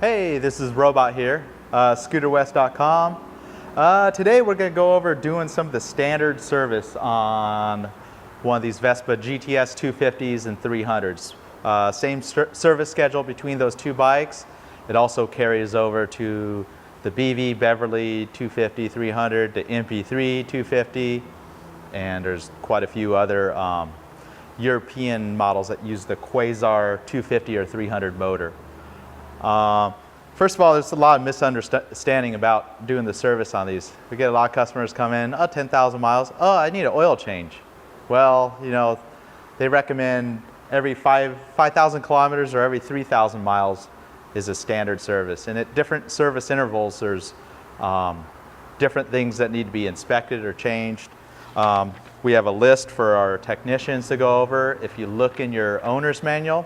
Hey, this is Robot here, scooterwest.com. Today we're going to go over doing some of the standard service on one of these Vespa GTS 250s and 300s. Same service schedule between those two bikes. It also carries over to the BV Beverly 250 300, the MP3 250, and there's quite a few other European models that use the Quasar 250 or 300 motor. First of all, there's a lot of misunderstanding about doing the service on these. We get a lot of customers come in, 10,000 miles, I need an oil change. Well, you know, they recommend every 5,000 kilometers or every 3,000 miles is a standard service. And at different service intervals, there's different things that need to be inspected or changed. We have a list for our technicians to go over. If you look in your owner's manual,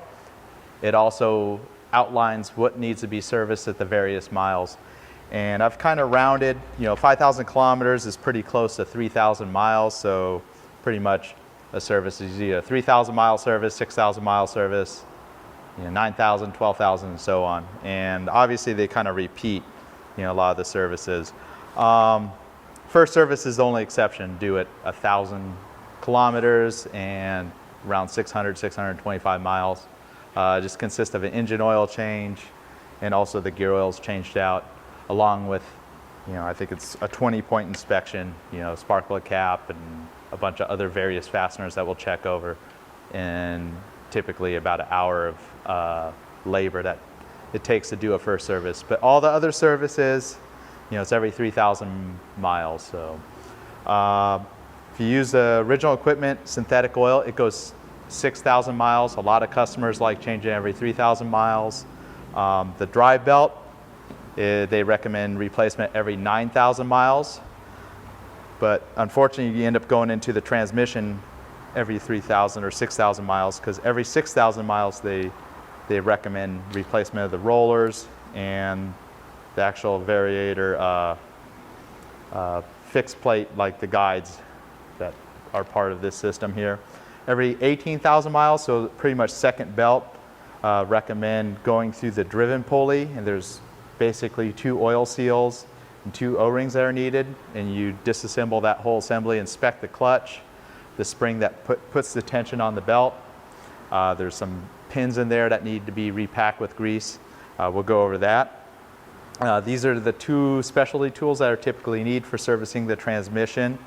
it also outlines what needs to be serviced at the various miles. And I've kind of rounded, 5,000 kilometers is pretty close to 3,000 miles, so pretty much a service is either a 3,000 mile service, 6,000 mile service, 9,000, 12,000, and so on. And obviously they kind of repeat, a lot of the services. First service is the only exception, due at 1,000 kilometers and around 600, 625 miles. Just consists of an engine oil change, and also the gear oil's changed out, along with, I think it's a 20-point inspection, spark plug cap and a bunch of other various fasteners that we'll check over, and typically about an hour of labor that it takes to do a first service. But all the other services, it's every 3,000 miles. So if you use the original equipment, synthetic oil, it goes 6,000 miles. A lot of customers like changing every 3,000 miles. The drive belt, they recommend replacement every 9,000 miles. But unfortunately, you end up going into the transmission every 3,000 or 6,000 miles, because every 6,000 miles they recommend replacement of the rollers and the actual variator fixed plate, like the guides that are part of this system here. Every 18,000 miles, so pretty much second belt, recommend going through the driven pulley, and there's basically 2 oil seals and 2 O-rings that are needed, and you disassemble that whole assembly, inspect the clutch, the spring that puts the tension on the belt. There's some pins in there that need to be repacked with grease. We'll go over that. These are the 2 specialty tools that are typically needed for servicing the transmission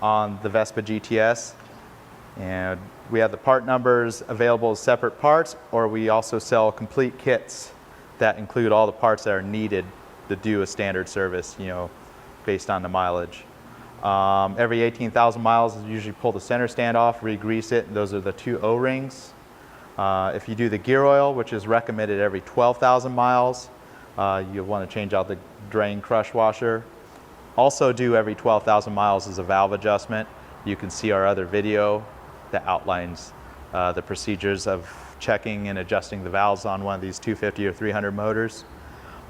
on the Vespa GTS. And we have the part numbers available as separate parts, or we also sell complete kits that include all the parts that are needed to do a standard service, based on the mileage. Every 18,000 miles, you usually pull the center stand off, re-grease it. Those are the 2 O-rings. If you do the gear oil, which is recommended every 12,000 miles, you'll want to change out the drain crush washer. Also due every 12,000 miles is a valve adjustment. You can see our other video that outlines the procedures of checking and adjusting the valves on one of these 250 or 300 motors.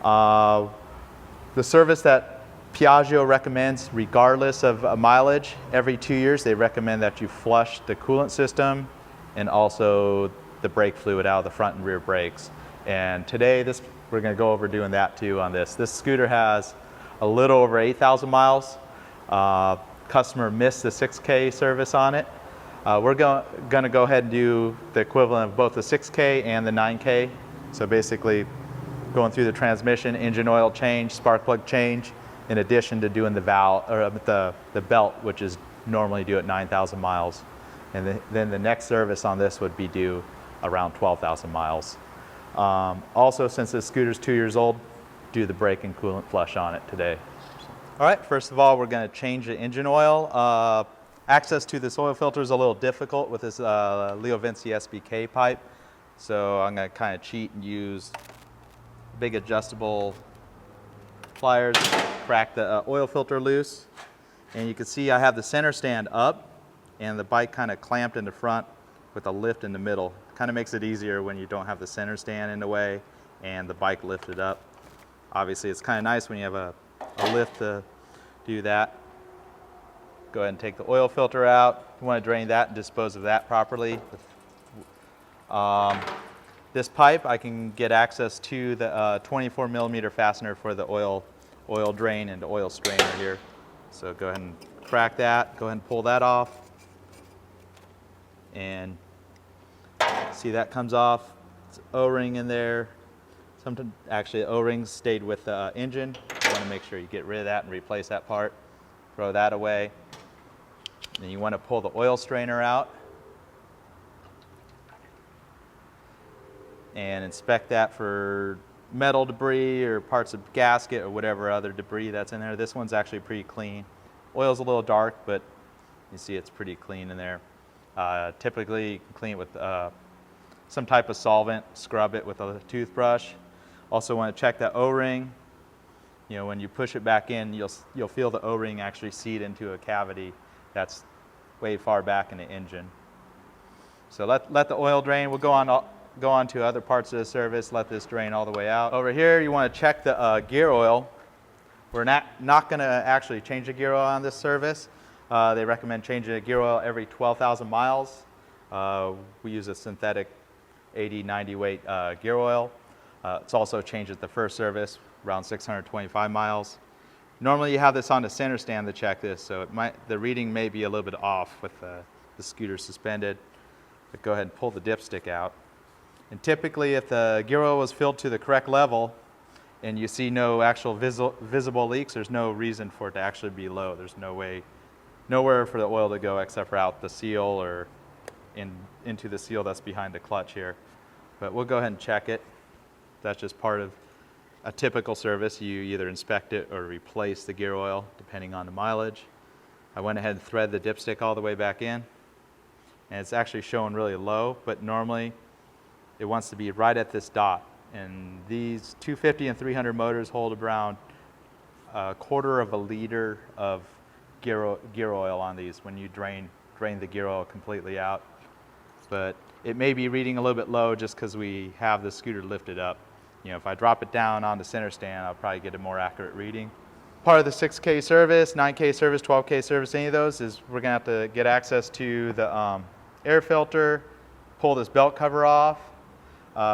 The service that Piaggio recommends, regardless of mileage, every 2 years they recommend that you flush the coolant system and also the brake fluid out of the front and rear brakes. And today we're going to go over doing that too on this. This scooter has a little over 8,000 miles. Customer missed the 6K service on it. We're going to go ahead and do the equivalent of both the 6K and the 9K. So basically going through the transmission, engine oil change, spark plug change, in addition to doing the valve, or the belt, which is normally due at 9,000 miles. And then the next service on this would be due around 12,000 miles. Also, since this scooter's 2 years old, do the brake and coolant flush on it today. All right, first of all, we're going to change the engine oil. Access to this oil filter is a little difficult with this Leo Vinci SBK pipe. So I'm going to kind of cheat and use big adjustable pliers, crack the oil filter loose. And you can see I have the center stand up and the bike kind of clamped in the front with a lift in the middle. Kind of makes it easier when you don't have the center stand in the way and the bike lifted up. Obviously it's kind of nice when you have a lift to do that. Go ahead and take the oil filter out. You want to drain that and dispose of that properly. this pipe, I can get access to the 24 millimeter fastener for the oil drain and oil strainer here. So go ahead and crack that, go ahead and pull that off. And see that comes off. It's O-ring in there. Sometimes, actually, O-rings stayed with the engine. You want to make sure you get rid of that and replace that part. Throw that away. Then you want to pull the oil strainer out and inspect that for metal debris or parts of gasket or whatever other debris that's in there. This one's actually pretty clean. Oil's a little dark, but you see it's pretty clean in there. Typically, you can clean it with some type of solvent, scrub it with a toothbrush. Also want to check that O-ring. You know, when you push it back in, you'll feel the O-ring actually seat into a cavity that's way far back in the engine. So let the oil drain. We'll go on to other parts of the service. Let this drain all the way out. Over here, you want to check the gear oil. We're not going to actually change the gear oil on this service. They recommend changing the gear oil every 12,000 miles. We use a synthetic 80, 90 weight gear oil. It's also changed at the first service, around 625 miles. Normally you have this on the center stand to check this, so the reading may be a little bit off with the scooter suspended. But go ahead and pull the dipstick out. And typically if the gear oil was filled to the correct level and you see no actual visible leaks, there's no reason for it to actually be low. There's nowhere for the oil to go except for out the seal or into the seal that's behind the clutch here. But we'll go ahead and check it. That's just part of a typical service. You either inspect it or replace the gear oil depending on the mileage. I went ahead and thread the dipstick all the way back in, and it's actually showing really low, but normally it wants to be right at this dot. And these 250 and 300 motors hold around a quarter of a liter of gear oil on these when you drain the gear oil completely out. But it may be reading a little bit low just because we have the scooter lifted up. You know, if I drop it down on the center stand, I'll probably get a more accurate reading. Part of the 6K service, 9K service, 12K service, any of those is we're gonna have to get access to the air filter, pull this belt cover off.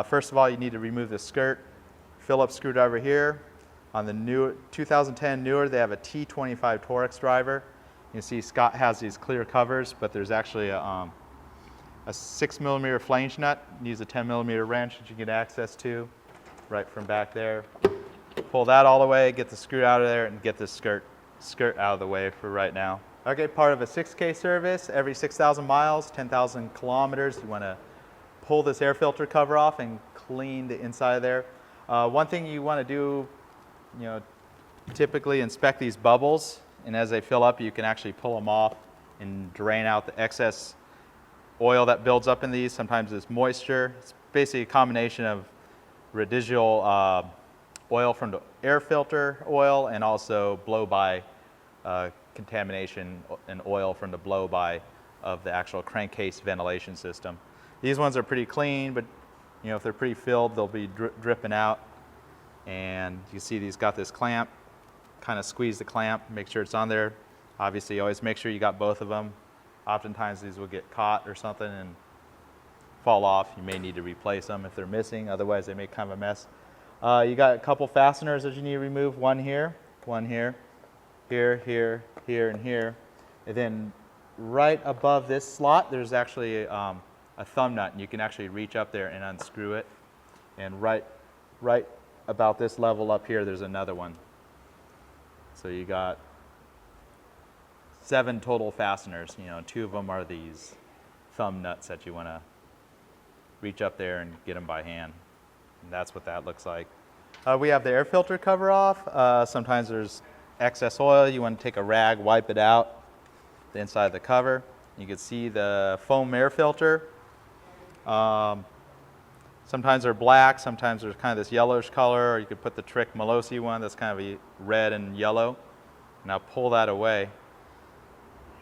First of all, you need to remove the skirt, Phillips screwdriver here. On the new 2010 newer, they have a T25 Torex driver. You can see Scott has these clear covers, but there's actually a 6 millimeter flange nut. Needs a 10 millimeter wrench that you get access to right from back there. Pull that all the way, get the screw out of there, and get this skirt out of the way for right now. Okay, part of a 6K service, every 6,000 miles, 10,000 kilometers, you want to pull this air filter cover off and clean the inside of there. One thing you want to do, you know, typically inspect these bubbles, and as they fill up, you can actually pull them off and drain out the excess oil that builds up in these. Sometimes it's moisture. It's basically a combination of residual oil from the air filter oil and also blow-by contamination and oil from the blow-by of the actual crankcase ventilation system. These ones are pretty clean, but you know, if they're pretty filled, they'll be dripping out. And you see these got this clamp. Kind of squeeze the clamp, make sure it's on there. Obviously, always make sure you got both of them. Oftentimes these will get caught or something and fall off. You may need to replace them if they're missing, otherwise they make kind of a mess. You got a couple fasteners that you need to remove, one here, here, here, and here. And then right above this slot, there's actually a thumb nut, and you can actually reach up there and unscrew it. And right about this level up here, there's another one. So you got 7 total fasteners. You know, 2 of them are these thumb nuts that you want to reach up there and get them by hand. And that's what that looks like. We have the air filter cover off. Sometimes there's excess oil. You want to take a rag, wipe it out, the inside of the cover. You can see the foam air filter. Sometimes they're black, sometimes there's kind of this yellowish color, or you could put the Trick Malosi one that's kind of a red and yellow. Now pull that away.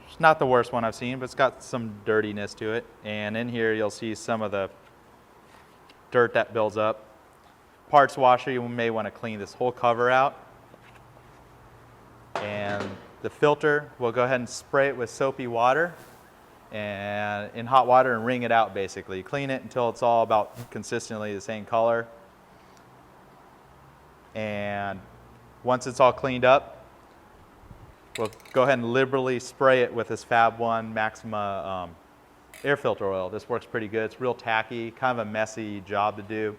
It's not the worst one I've seen, but it's got some dirtiness to it. And in here you'll see some of the dirt that builds up. Parts washer, you may want to clean this whole cover out. And the filter, we'll go ahead and spray it with soapy water. and in hot water and wring it out basically. Clean it until it's all about consistently the same color. And once it's all cleaned up, we'll go ahead and liberally spray it with this Fab 1 Maxima air filter oil. This works pretty good. It's real tacky, kind of a messy job to do.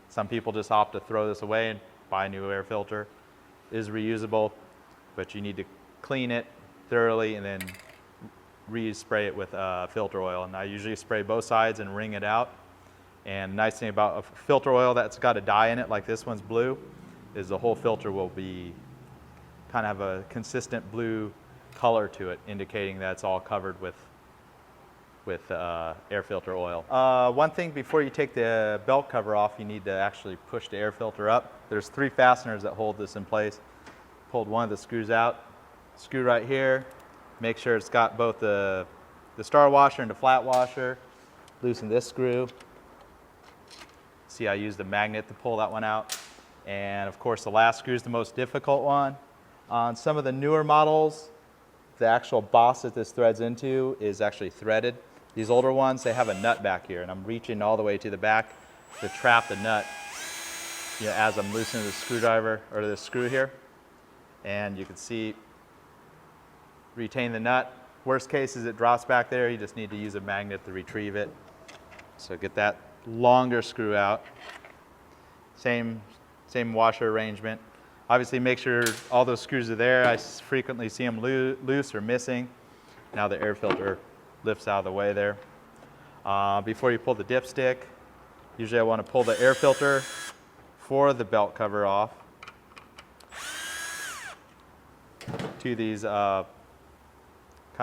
Some people just opt to throw this away and buy a new air filter. It is reusable, but you need to clean it thoroughly and then re-spray it with filter oil. And I usually spray both sides and wring it out. And the nice thing about a filter oil that's got a dye in it, like this one's blue, is the whole filter will be kind of a consistent blue color to it, indicating that it's all covered with air filter oil. One thing before you take the belt cover off, you need to actually push the air filter up. There's 3 fasteners that hold this in place. Pulled one of the screws out, screw right here, make sure it's got both the star washer and the flat washer. Loosen this screw. See, I used the magnet to pull that one out. And of course the last screw is the most difficult one. On some of the newer models, the actual boss that this threads into is actually threaded. These older ones, they have a nut back here, and I'm reaching all the way to the back to trap the nut, you know, as I'm loosening the screwdriver, or the screw here. And you can see, retain the nut. Worst case is it drops back there, you just need to use a magnet to retrieve it. So get that longer screw out. Same washer arrangement. Obviously make sure all those screws are there. I frequently see them loose or missing. Now the air filter lifts out of the way there. Before you pull the dipstick, usually I want to pull the air filter for the belt cover off. To these kind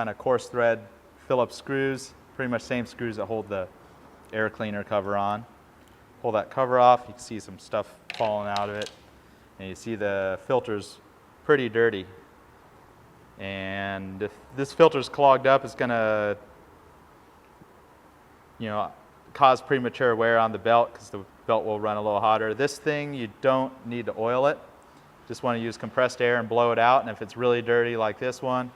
of coarse thread Phillips screws, pretty much same screws that hold the air cleaner cover on. Pull that cover off, you can see some stuff falling out of it. And you see the filter's pretty dirty. And if this filter's clogged up, it's gonna, you know, cause premature wear on the belt because the belt will run a little hotter. This thing, you don't need to oil it. Just want to use compressed air and blow it out. And if it's really dirty like this one,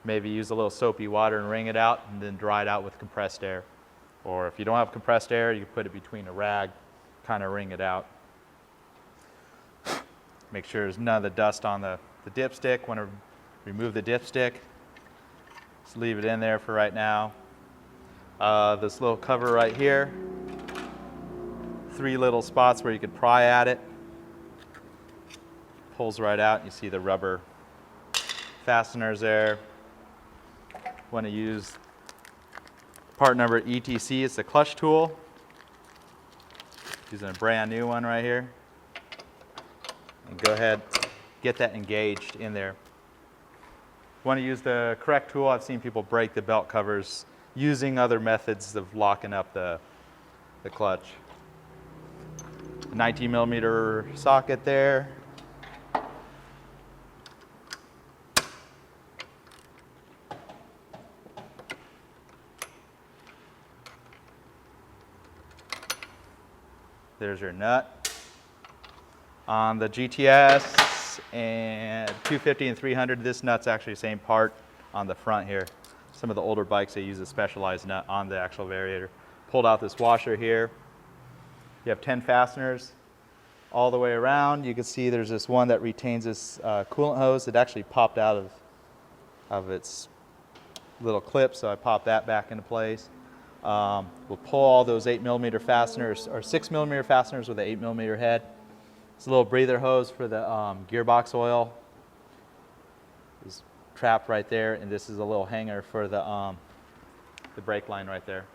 maybe use a little soapy water and wring it out and then dry it out with compressed air. Or if you don't have compressed air, you can put it between a rag, kind of wring it out. Make sure there's none of the dust on the dipstick. Want to remove the dipstick. Just leave it in there for right now. This little cover right here. 3 little spots where you could pry at it. Pulls right out. And you see the rubber fasteners there. Want to use part number ETC. It's the clutch tool. Using a brand new one right here. And go ahead, get that engaged in there. Want to use the correct tool. I've seen people break the belt covers using other methods of locking up the clutch. A 19mm socket there. There's your nut. On the GTS and 250 and 300, this nut's actually the same part on the front here. Some of the older bikes, they use a specialized nut on the actual variator. Pulled out this washer here. You have 10 fasteners all the way around. You can see there's this one that retains this coolant hose. It actually popped out of its little clip, so I popped that back into place. We'll pull all those 8mm fasteners, or 6mm fasteners with an 8mm head. It's a little breather hose for the gearbox oil. Is trapped right there, and this is a little hanger for the brake line right there.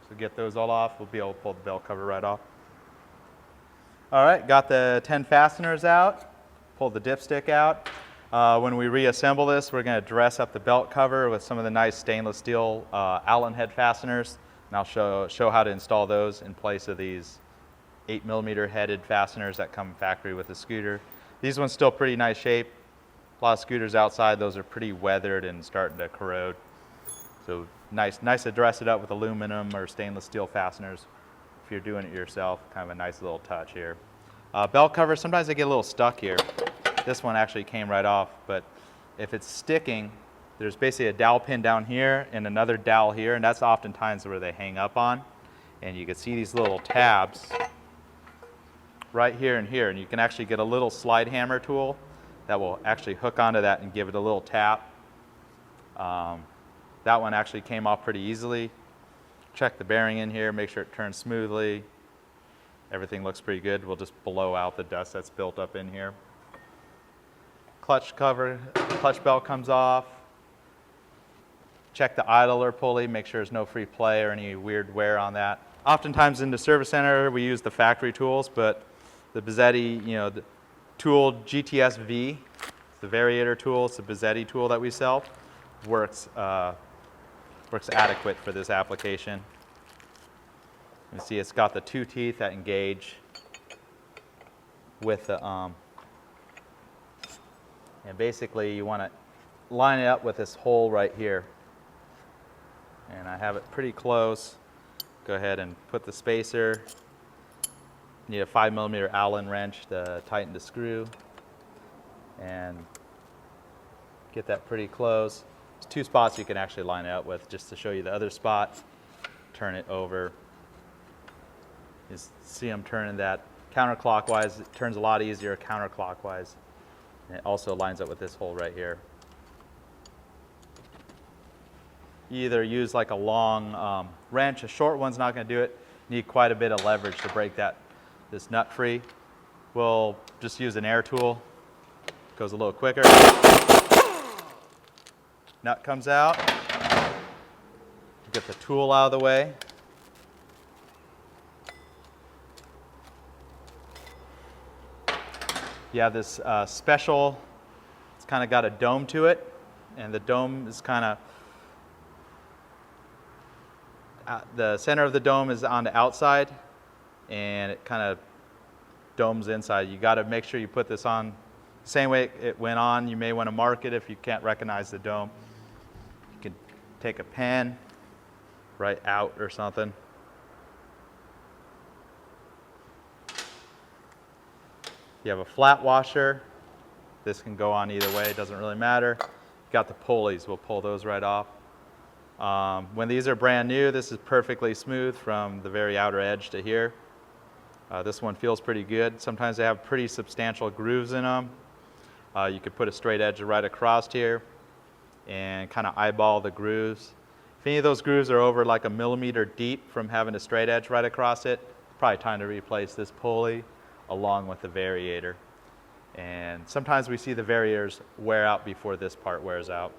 So get those all off, we'll be able to pull the belt cover right off. All right, got the 10 fasteners out, pulled the dipstick out. When we reassemble this, we're going to dress up the belt cover with some of the nice stainless steel Allen head fasteners, and I'll show how to install those in place of these 8mm headed fasteners that come factory with the scooter. These ones still pretty nice shape. A lot of scooters outside, those are pretty weathered and starting to corrode. So nice to dress it up with aluminum or stainless steel fasteners if you're doing it yourself. Kind of a nice little touch here. Belt cover, sometimes they get a little stuck here. This one actually came right off, but if it's sticking, There's basically a dowel pin down here and another dowel here, and that's oftentimes where they hang up on. And you can see these little tabs right here and here, and you can actually get a little slide hammer tool that will actually hook onto that and give it a little tap. That one actually came off pretty easily. Check the bearing in here, make sure it turns smoothly. Everything looks pretty good. We'll just blow out the dust that's built up in here. Clutch belt comes off. Check the idler pulley, make sure there's no free play or any weird wear on that. Oftentimes in the service center, we use the factory tools, but the Bizzetti, the tool GTS V, the variator tool, it's the Bizzetti tool that we sell, works adequate for this application. You see it's got the two teeth that engage with the, and basically you want to line it up with this hole right here. And I have it pretty close. Go ahead and put the spacer. You need a 5mm Allen wrench to tighten the screw. And get that pretty close. There's two spots you can actually line it up with. Just to show you the other spot, turn it over. You see I'm turning that counterclockwise. It turns a lot easier counterclockwise. And it also lines up with this hole right here. You either use like a long wrench, a short one's not going to do it. You need quite a bit of leverage to break this nut free. We'll just use an air tool. Goes a little quicker. Nut comes out. Get the tool out of the way. You have this special, it's kind of got a dome to it, and the dome is kind of, the center of the dome is on the outside, and it kind of domes inside. You got to make sure you put this on the same way it went on. You may want to mark it if you can't recognize the dome. You can take a pen, write out or something. You have a flat washer. This can go on either way, it doesn't really matter. You got the pulleys, we'll pull those right off. When these are brand new, this is perfectly smooth from the very outer edge to here. This one feels pretty good. Sometimes they have pretty substantial grooves in them. You could put a straight edge right across here and kind of eyeball the grooves. If any of those grooves are over like a millimeter deep from having a straight edge right across it, probably time to replace this pulley along with the variator. And sometimes we see the variators wear out before this part wears out.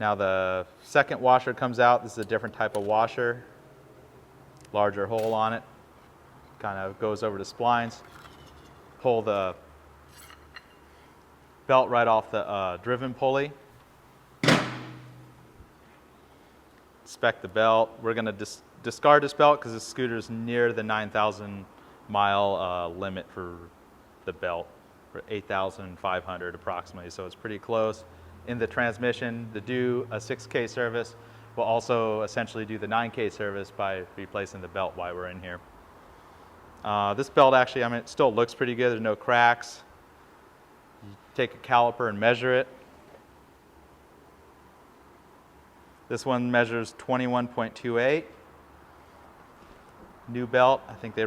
Now the second washer comes out. This is a different type of washer. Larger hole on it. Kind of goes over the splines. Pull the belt right off the driven pulley. Inspect the belt. We're going to discard this belt because this scooter is near the 9,000 mile limit for the belt, for 8,500 approximately, so it's pretty close. In the transmission, to do a 6K service, we'll also essentially do the 9K service by replacing the belt while we're in here. This belt actually, it still looks pretty good. There's no cracks. You take a caliper and measure it. This one measures 21.28. New belt, I think they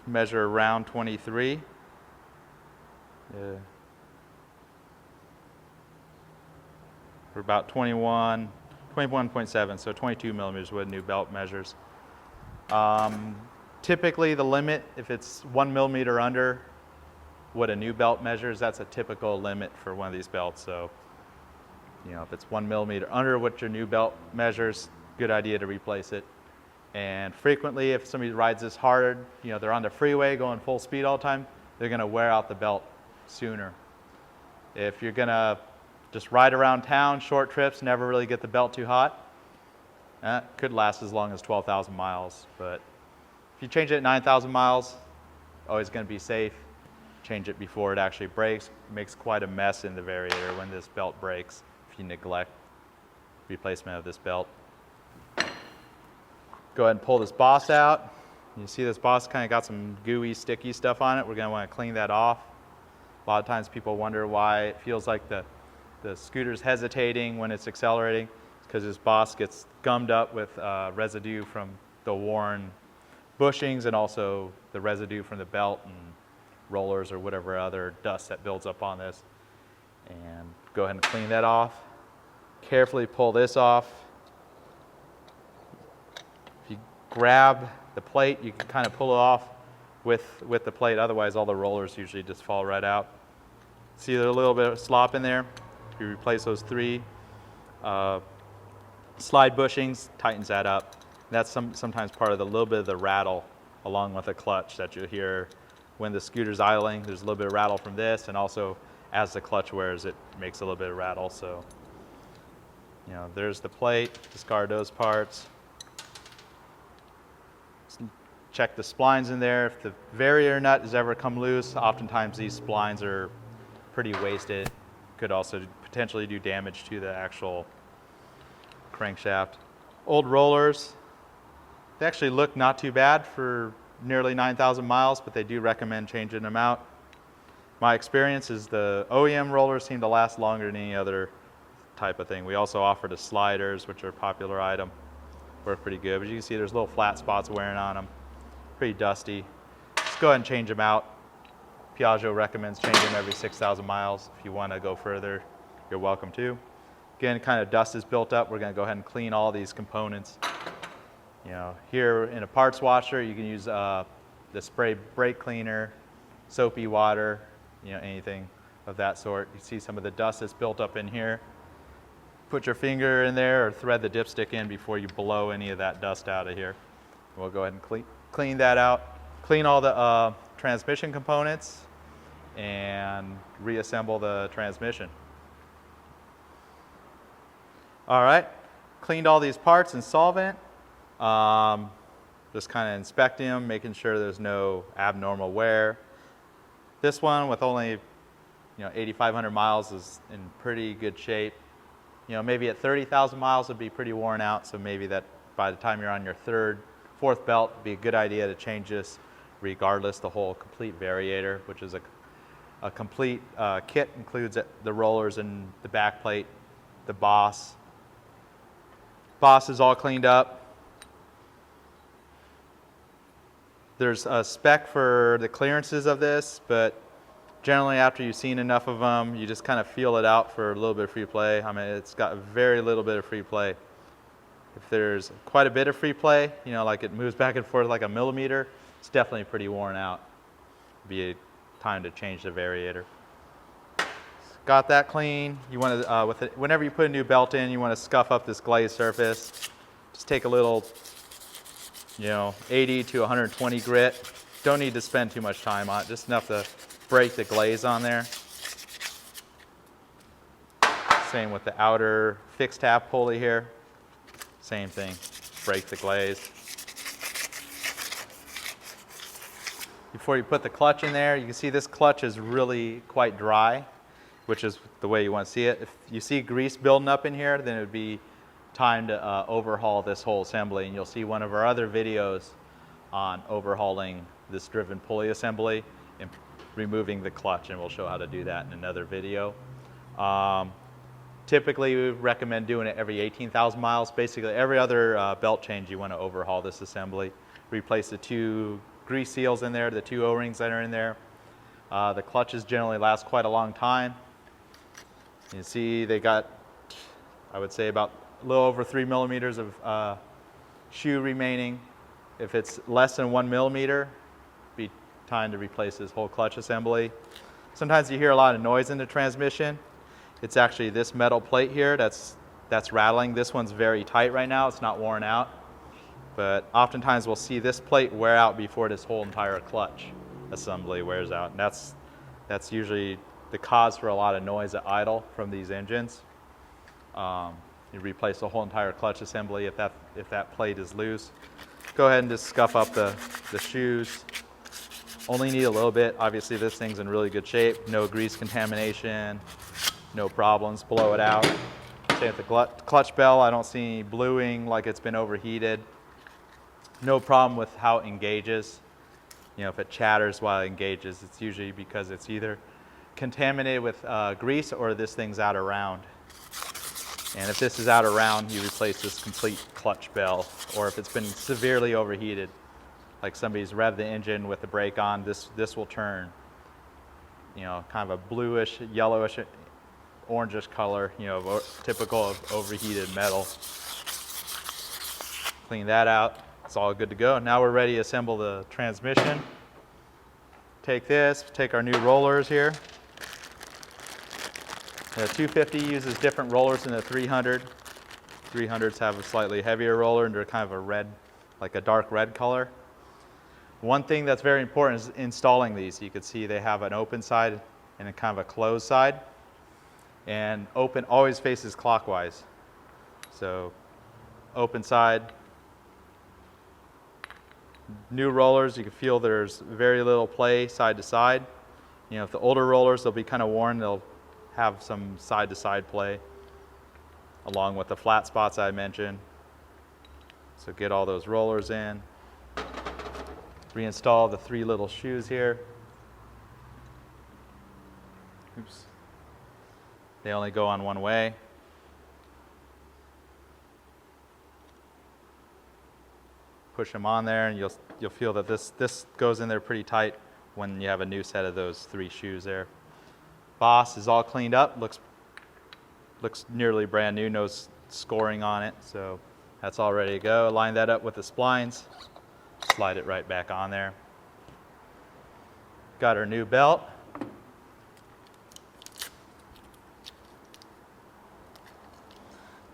measure around 23. We're about 21.7, so 22 millimeters what a new belt measures. Typically the limit, if it's 1 millimeter under what a new belt measures, that's a typical limit for one of these belts. So, if it's 1 millimeter under what your new belt measures, good idea to replace it. And frequently, if somebody rides this hard, they're on the freeway going full speed all the time, they're going to wear out the belt sooner. If you're going to just ride around town, short trips, never really get the belt too hot, could last as long as 12,000 miles. But if you change it at 9,000 miles, always going to be safe. Change it before it actually breaks. It makes quite a mess in the variator when this belt breaks if you neglect replacement of this belt. Go ahead and pull this boss out. You see this boss kind of got some gooey, sticky stuff on it. We're going to want to clean that off. A lot of times people wonder why it feels like the the scooter's hesitating when it's accelerating because this boss gets gummed up with residue from the worn bushings and also the residue from the belt and rollers or whatever other dust that builds up on this. And go ahead and clean that off. Carefully pull this off. If you grab the plate, you can kind of pull it off with the plate, otherwise all the rollers usually just fall right out. See there's a little bit of slop in there. If you replace those 3 slide bushings, tightens that up. That's sometimes part of the little bit of the rattle along with the clutch that you'll hear when the scooter's idling. There's a little bit of rattle from this, and also as the clutch wears, it makes a little bit of rattle. So, you know, there's the plate, discard those parts. Check the splines in there. If the variator nut has ever come loose, oftentimes these splines are pretty wasted. Could also potentially do damage to the actual crankshaft. Old rollers, they actually look not too bad for nearly 9,000 miles, but they do recommend changing them out. My experience is the OEM rollers seem to last longer than any other type of thing. We also offer the sliders, which are a popular item. Work pretty good, but you can see there's little flat spots wearing on them. Pretty dusty. Just go ahead and change them out. Piaggio recommends changing them every 6,000 miles. If you want to go further, you're welcome to. Again, kind of dust is built up. We're going to go ahead and clean all these components. You know, here in a parts washer, you can use the spray brake cleaner, soapy water, you know, anything of that sort. You see some of the dust that's built up in here. Put your finger in there or thread the dipstick in before you blow any of that dust out of here. We'll go ahead and clean that out. Clean all the transmission components and reassemble the transmission. All right, cleaned all these parts in solvent. Just kind of inspecting them, making sure there's no abnormal wear. This one with only 8,500 miles is in pretty good shape. You know, maybe at 30,000 miles it'd be pretty worn out, so maybe that by the time you're on your 4th belt, it'd be a good idea to change this regardless. The whole complete variator, which is a complete kit, includes the rollers and the back plate, the boss. Boss is all cleaned up. There's a spec for the clearances of this, but generally after you've seen enough of them, you just kind of feel it out for a little bit of free play. I mean, it's got very little bit of free play. If there's quite a bit of free play, you know, like it moves back and forth like a millimeter, it's definitely pretty worn out. It'd be a time to change the variator. Got that clean. You want to, whenever you put a new belt in, you want to scuff up this glaze surface. Just take a little, 80 to 120 grit. Don't need to spend too much time on it, just enough to break the glaze on there. Same with the outer fixed tab pulley here. Same thing, break the glaze. Before you put the clutch in there, you can see this clutch is really quite dry, which is the way you want to see it. If you see grease building up in here, then it would be time to overhaul this whole assembly, and you'll see one of our other videos on overhauling this driven pulley assembly and removing the clutch, and we'll show how to do that in another video. Typically, we recommend doing it every 18,000 miles. Basically, every other belt change, you want to overhaul this assembly. Replace the 2 grease seals in there, the 2 O-rings that are in there. The clutches generally last quite a long time. You see they got, I would say, about a little over 3 millimeters of shoe remaining. If it's less than 1 millimeter, it'd be time to replace this whole clutch assembly. Sometimes you hear a lot of noise in the transmission. It's actually this metal plate here that's rattling. This one's very tight right now. It's not worn out. But oftentimes we'll see this plate wear out before this whole entire clutch assembly wears out. And that's usually the cause for a lot of noise at idle from these engines. You replace the whole entire clutch assembly if that plate is loose. Go ahead and just scuff up the shoes. Only need a little bit. Obviously this thing's in really good shape. No grease contamination. No problems, blow it out. Same with the clutch bell, I don't see any bluing like it's been overheated. No problem with how it engages. If it chatters while it engages, it's usually because it's either contaminated with grease or this thing's out of round. And if this is out of round, you replace this complete clutch bell. Or if it's been severely overheated, like somebody's revved the engine with the brake on, this will turn, you know, kind of a bluish, yellowish, orangish color, you know, typical of overheated metal. Clean that out. It's all good to go. Now we're ready to assemble the transmission. Take this, take our new rollers here. The 250 uses different rollers than the 300. 300s have a slightly heavier roller and they're kind of a red, like a dark red color. One thing that's very important is installing these. You can see they have an open side and a kind of a closed side. And open always faces clockwise. So open side. New rollers, you can feel there's very little play side to side. You know, if the older rollers, they'll be kind of worn, they'll have some side to side play along with the flat spots I mentioned. So get all those rollers in. Reinstall the 3 little shoes here. Oops. They only go on one way. Push them on there and you'll feel that this goes in there pretty tight when you have a new set of those 3 shoes there. Boss is all cleaned up, looks nearly brand new, no scoring on it, so that's all ready to go. Line that up with the splines, slide it right back on there. Got our new belt.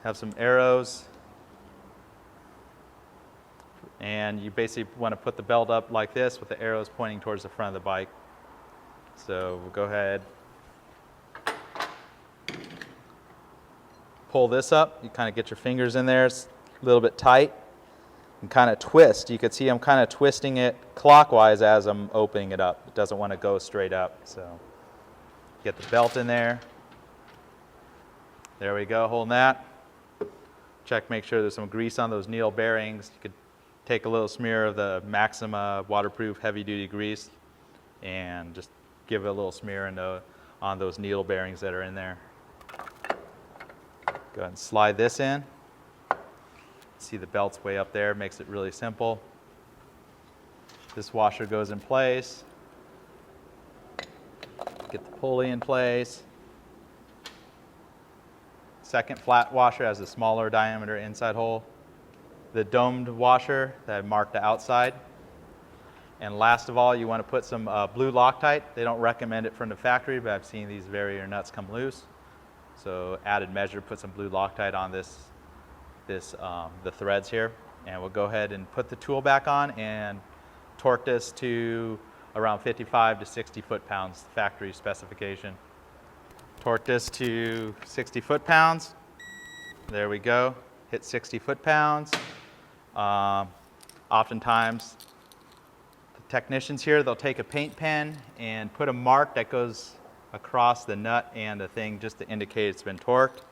Have some arrows. And you basically want to put the belt up like this with the arrows pointing towards the front of the bike. So we'll go ahead, pull this up. You kind of get your fingers in there. It's a little bit tight. And kind of twist. You can see I'm kind of twisting it clockwise as I'm opening it up. It doesn't want to go straight up. So get the belt in there. There we go, holding that. Check, make sure there's some grease on those needle bearings. You could take a little smear of the Maxima waterproof heavy-duty grease and just give it a little smear on those needle bearings that are in there. Go ahead and slide this in. See the belt's way up there, makes it really simple. This washer goes in place. Get the pulley in place. Second flat washer has a smaller diameter inside hole. The domed washer that I marked the outside. And last of all, you want to put some blue Loctite. They don't recommend it from the factory, but I've seen these barrier nuts come loose. So added measure, put some blue Loctite on the threads here. And we'll go ahead and put the tool back on and torque this to around 55 to 60 foot-pounds, factory specification. Torque this to 60 foot-pounds. There we go. Hit 60 foot-pounds. Oftentimes, the technicians here, they'll take a paint pen and put a mark that goes across the nut and the thing just to indicate it's been torqued.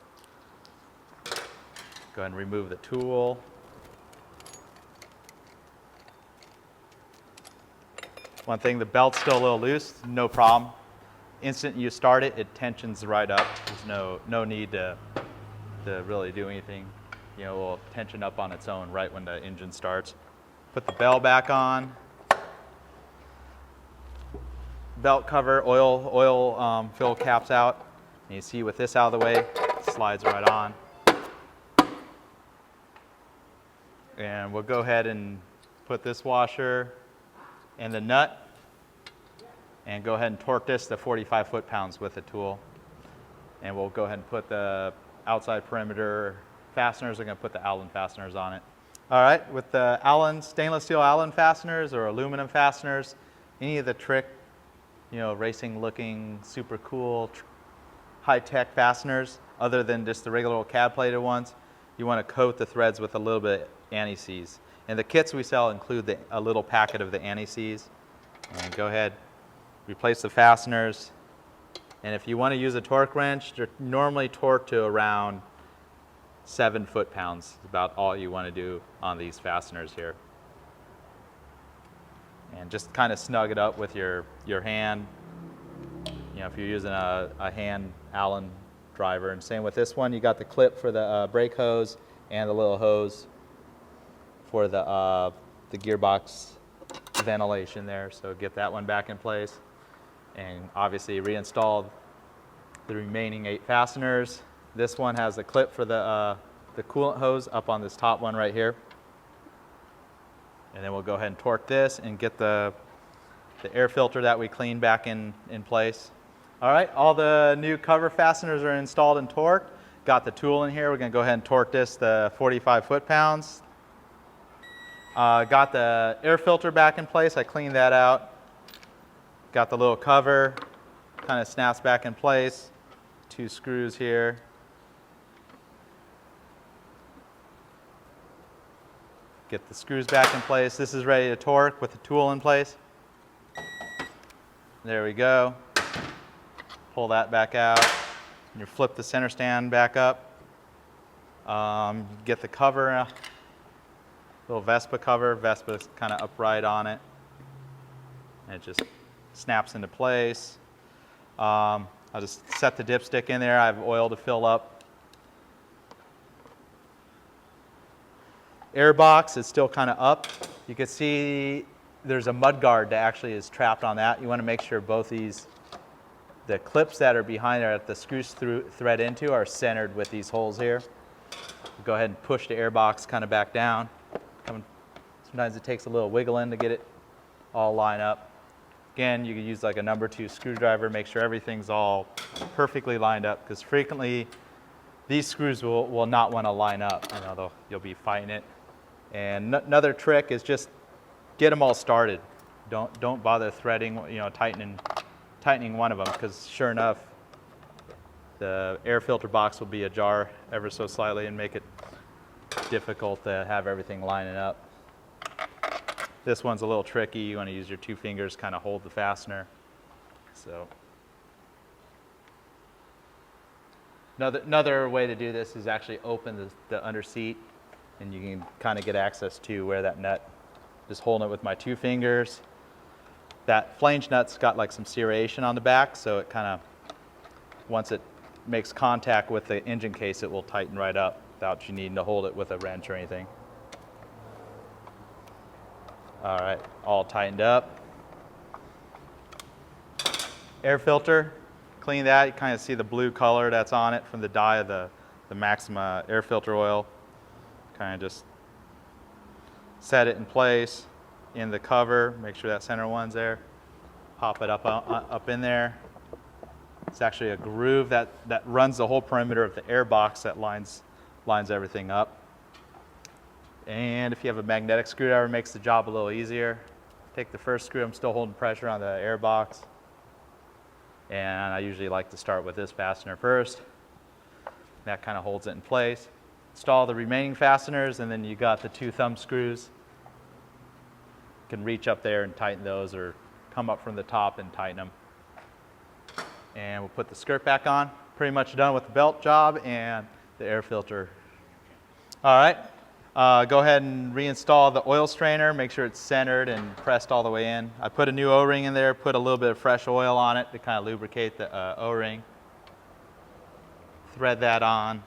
Go ahead and remove the tool. One thing, the belt's still a little loose, no problem. Instant you start it, it tensions right up. There's no need to really do anything. You know, it will tension up on its own right when the engine starts. Put the bell back on. Belt cover, oil fill caps out. And you see with this out of the way, it slides right on. And we'll go ahead and put this washer in the nut and go ahead and torque this to 45 foot-pounds with the tool. And we'll go ahead and put the outside perimeter fasteners. We're going to put the Allen fasteners on it. All right, with the Allen, stainless steel Allen fasteners or aluminum fasteners, any of the trick, you know, racing looking, super cool, high-tech fasteners, other than just the regular old cab plated ones, you want to coat the threads with a little bit of anti-seize. And the kits we sell include a little packet of the anti-seize. And go ahead, replace the fasteners. And if you want to use a torque wrench, they're normally torqued to around 7 foot-pounds. About all you want to do on these fasteners here. And just kind of snug it up with your hand. You if you're using a hand Allen driver. And same with this one, you got the clip for the brake hose and the little hose for the gearbox ventilation there. So get that one back in place. And obviously reinstall the remaining 8 fasteners. This one has the clip for the coolant hose up on this top one right here. And then we'll go ahead and torque this and get the air filter that we cleaned back in place. All right, all the new cover fasteners are installed and torqued. Got the tool in here. We're going to go ahead and torque this to 45 foot-pounds. Got the air filter back in place. I cleaned that out. Got the little cover, kind of snaps back in place. 2 screws here. Get the screws back in place. This is ready to torque with the tool in place. There we go. Pull that back out. And you flip the center stand back up. Get the cover, little Vespa cover. Vespa's kind of upright on it. And it just snaps into place. I'll just set the dipstick in there. I have oil to fill up. Air box is still kind of up. You can see there's a mud guard that actually is trapped on that. You want to make sure both these, the clips that are behind there that the screws thread into are centered with these holes here. Go ahead and push the air box kind of back down. Sometimes it takes a little wiggling to get it all lined up. Again, you can use like a number 2 screwdriver, make sure everything's all perfectly lined up, because frequently these screws will not want to line up. You'll be fighting it. And another trick is just get them all started. Don't bother threading, tightening one of them, because sure enough, the air filter box will be ajar ever so slightly and make it difficult to have everything lining up. This one's a little tricky. You want to use your 2 fingers, kind of hold the fastener. So another way to do this is actually open the under seat, and you can kind of get access to where that nut. Just holding it with my 2 fingers. That flange nut's got like some serration on the back, so it kind of, once it makes contact with the engine case, it will tighten right up without you needing to hold it with a wrench or anything. All right, all tightened up. Air filter, clean that. You kind of see the blue color that's on it from the dye of the Maxima air filter oil. Kind of just set it in place in the cover. Make sure that center one's there. Pop it up in there. It's actually a groove that runs the whole perimeter of the air box that lines everything up. And if you have a magnetic screwdriver, it makes the job a little easier. Take the first screw. I'm still holding pressure on the air box. And I usually like to start with this fastener first. That kind of holds it in place. Install the remaining fasteners, and then you got the 2 thumb screws. You can reach up there and tighten those, or come up from the top and tighten them. And we'll put the skirt back on. Pretty much done with the belt job and the air filter. All right. Go ahead and reinstall the oil strainer. Make sure it's centered and pressed all the way in. I put a new O-ring in there, put a little bit of fresh oil on it to kind of lubricate the O-ring. Thread that on.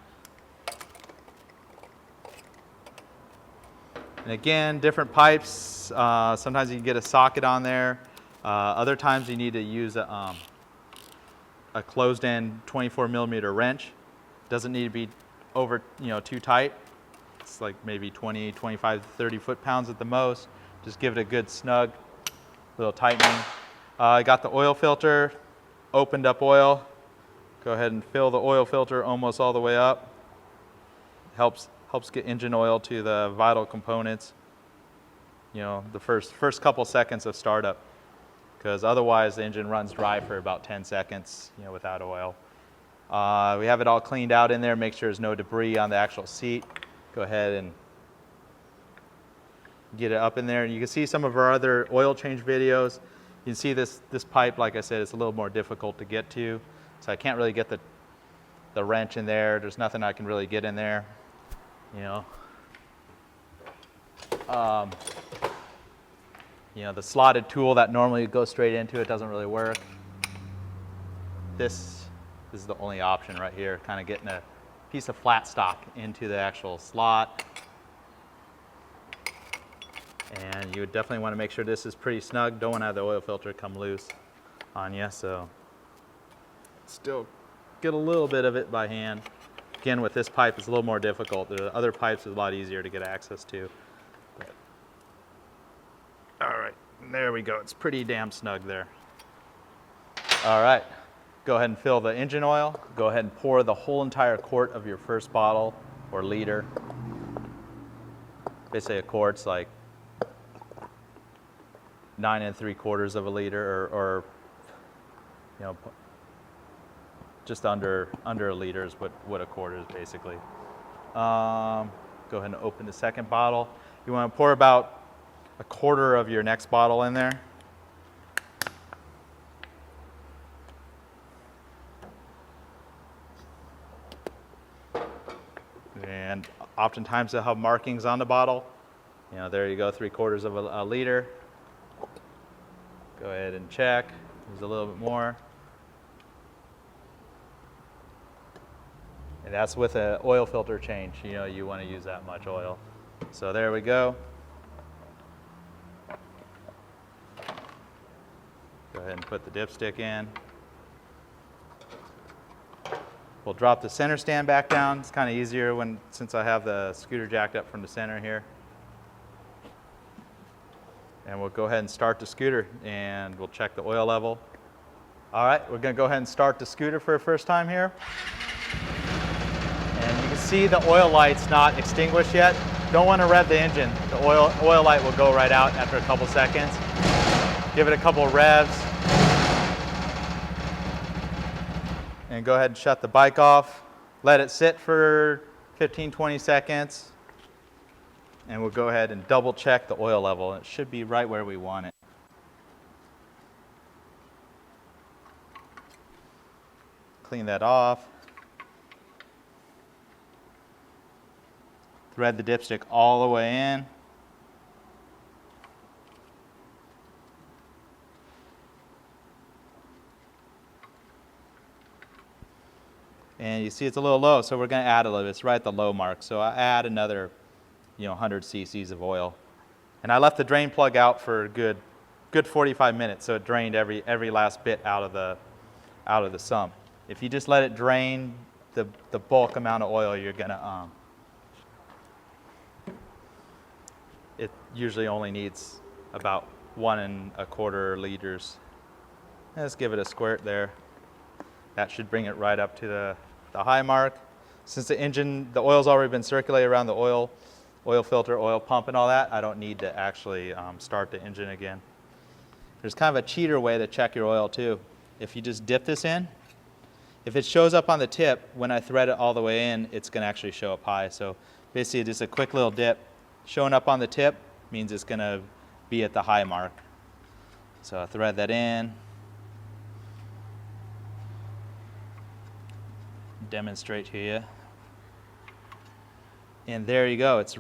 And again, different pipes. Sometimes you can get a socket on there. Other times you need to use a closed-end 24mm wrench. Doesn't need to be over, too tight. It's like maybe 20, 25, 30 foot-pounds at the most. Just give it a good snug little tightening. I got the oil filter, opened up oil. Go ahead and fill the oil filter almost all the way up. Helps get engine oil to the vital components. The first couple seconds of startup, because otherwise the engine runs dry for about 10 seconds, without oil. We have it all cleaned out in there. Make sure there's no debris on the actual seat. Go ahead and get it up in there. And you can see some of our other oil change videos. You can see this pipe, like I said, it's a little more difficult to get to. So I can't really get the wrench in there. There's nothing I can really get in there. The slotted tool that normally goes straight into it doesn't really work. this is the only option right here, kind of getting a piece of flat stock into the actual slot. And you would definitely want to make sure this is pretty snug. Don't want to have the oil filter come loose on you, so still get a little bit of it by hand. Again, with this pipe, it's a little more difficult. The other pipes is a lot easier to get access to. But, all right, there we go. It's pretty damn snug there. All right, go ahead and fill the engine oil. Go ahead and pour the whole entire quart of your first bottle or liter. Basically a quart's like 9 3/4 of a liter, or you know, just under a liter is what a quart is basically. Go ahead and open the second bottle. You want to pour about 1/4 of your next bottle in there. And oftentimes they'll have markings on the bottle. You know, there you go, 3/4 of a liter. Go ahead and check. There's a little bit more. And that's with an oil filter change. You know, you want to use that much oil. So there we go. Go ahead and put the dipstick in. We'll drop the center stand back down. It's kind of easier since I have the scooter jacked up from the center here. And we'll go ahead and start the scooter and we'll check the oil level. All right, we're going to go ahead and start the scooter for the first time here. And you can see the oil light's not extinguished yet. Don't want to rev the engine. The oil light will go right out after a couple seconds. Give it a couple of revs. And go ahead and shut the bike off. Let it sit for 15-20 seconds. And we'll go ahead and double check the oil level. It should be right where we want it. Clean that off. Thread the dipstick all the way in. And you see it's a little low, so we're going to add a little bit. It's right at the low mark. So I add another 100 cc's of oil. And I left the drain plug out for a good 45 minutes, so it drained every last bit out of the sump. If you just let it drain the bulk amount of oil, you're gonna it usually only needs about 1 1/4 liters. Let's give it a squirt there. That should bring it right up to the high mark. Since the oil's already been circulated around the oil filter, oil pump, and all that, I don't need to actually start the engine again. There's kind of a cheater way to check your oil too. If you just dip this in, if it shows up on the tip, when I thread it all the way in, it's going to actually show up high. So basically just a quick little dip showing up on the tip means it's going to be at the high mark. So I thread that in. Demonstrate to you. And there you go. It's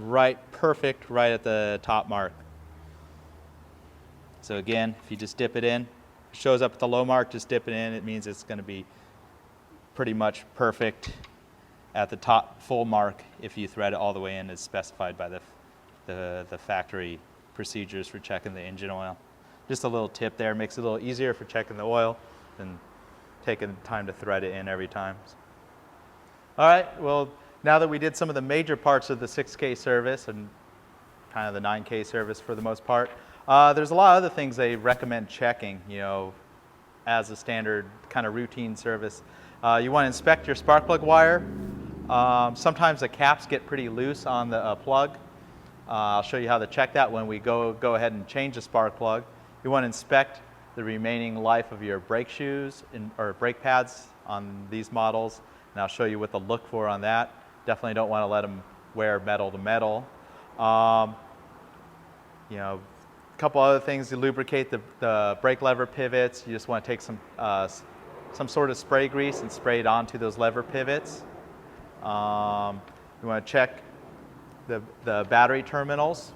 perfect right at the top mark. So again, if you just dip it in, it shows up at the low mark, just dip it in. It means it's going to be pretty much perfect at the top full mark if you thread it all the way in as specified by the factory procedures for checking the engine oil. Just a little tip there, makes it a little easier for checking the oil than taking time to thread it in every time. All right, well, now that we did some of the major parts of the 6K service and kind of the 9K service for the most part, there's a lot of other things they recommend checking, as a standard kind of routine service. You want to inspect your spark plug wire. Sometimes the caps get pretty loose on the plug. I'll show you how to check that when we go ahead and change the spark plug. You want to inspect the remaining life of your brake shoes or brake pads on these models. And I'll show you what to look for on that. Definitely don't want to let them wear metal to metal. A couple other things to lubricate the brake lever pivots. You just want to take some sort of spray grease and spray it onto those lever pivots. You want to check the battery terminals.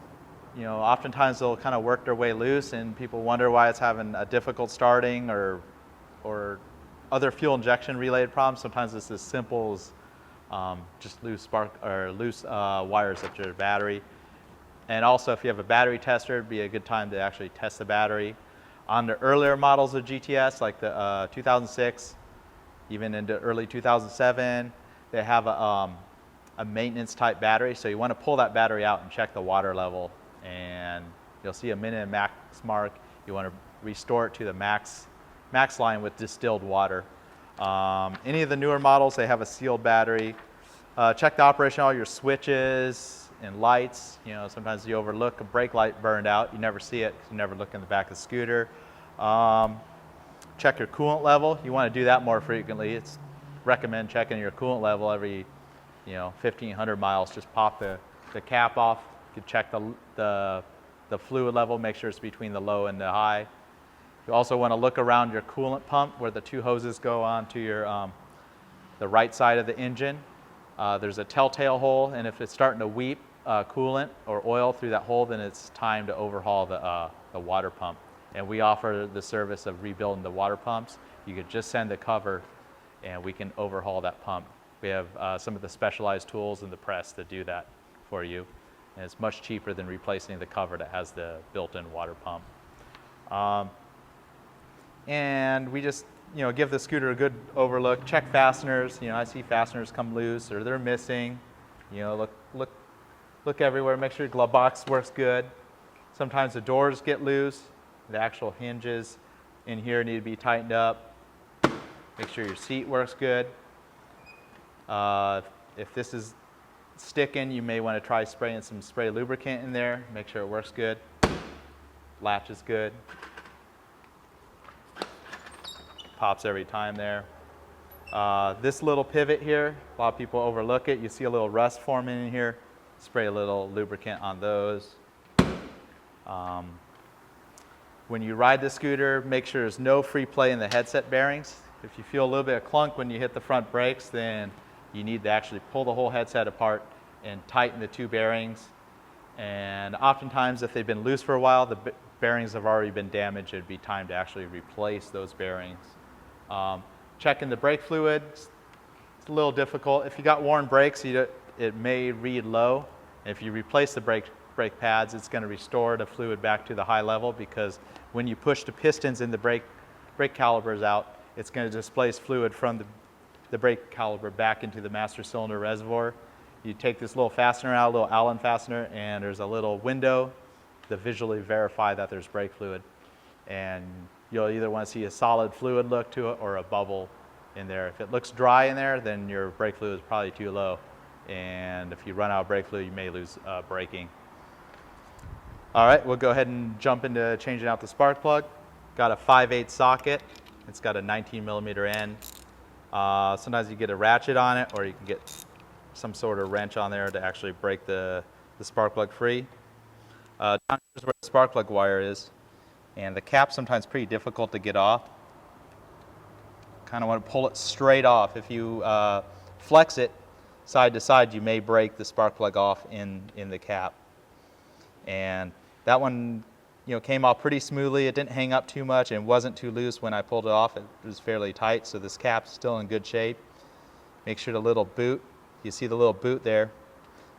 Oftentimes they'll kind of work their way loose and people wonder why it's having a difficult starting or other fuel injection related problems. Sometimes it's as simple as just loose wires at your battery. And also, if you have a battery tester, it'd be a good time to actually test the battery. On the earlier models of GTS, like the 2006, even into early 2007, they have a maintenance type battery. So you want to pull that battery out and check the water level, and you'll see a min and max mark. You want to restore it to the max line with distilled water. Any of the newer models, they have a sealed battery. Check the operation of all your switches and lights. You know, sometimes you overlook a brake light burned out. You never see it because you never look in the back of the scooter. Check your coolant level. You want to do that more frequently. It's recommend checking your coolant level every 1,500 miles. Just pop the cap off. You can check the fluid level, make sure it's between the low and the high. You also want to look around your coolant pump where the two hoses go on to your the right side of the engine. There's a telltale hole, and if it's starting to weep coolant or oil through that hole, then it's time to overhaul the water pump. And we offer the service of rebuilding the water pumps. You could just send the cover, and we can overhaul that pump. We have some of the specialized tools in the press to do that for you. And it's much cheaper than replacing the cover that has the built-in water pump. And we just give the scooter a good overlook. Check fasteners. I see fasteners come loose or they're missing. Look everywhere. Make sure your glove box works good. Sometimes the doors get loose. The actual hinges in here need to be tightened up. Make sure your seat works good. If this is sticking, you may want to try spraying some spray lubricant in there. Make sure it works good. Latch is good. Pops every time there. This little pivot here, a lot of people overlook it. You see a little rust forming in here. Spray a little lubricant on those. When you ride the scooter, make sure there's no free play in the headset bearings. If you feel a little bit of clunk when you hit the front brakes, then you need to actually pull the whole headset apart and tighten the two bearings. And oftentimes, if they've been loose for a while, the bearings have already been damaged. It'd be time to actually replace those bearings. Checking the brake fluid, it's a little difficult. If you got worn brakes, it may read low. If you replace the brake pads, it's going to restore the fluid back to the high level, because when you push the pistons in the brake calipers out, it's going to displace fluid from the brake caliper back into the master cylinder reservoir. You take this little fastener out, a little Allen fastener, and there's a little window to visually verify that there's brake fluid. And you'll either want to see a solid fluid look to it or a bubble in there. If it looks dry in there, then your brake fluid is probably too low. And if you run out of brake fluid, you may lose braking. All right, we'll go ahead and jump into changing out the spark plug. Got a 5/8 socket. It's got a 19 millimeter end. Sometimes you get a ratchet on it, or you can get some sort of wrench on there to actually break the spark plug free. Down here's where the spark plug wire is. And the cap's sometimes pretty difficult to get off. Kind of want to pull it straight off. If you flex it side to side, you may break the spark plug off in the cap. And that one came off pretty smoothly. It didn't hang up too much and wasn't too loose when I pulled it off. It was fairly tight, so this cap's still in good shape. Make sure the little boot, you see the little boot there,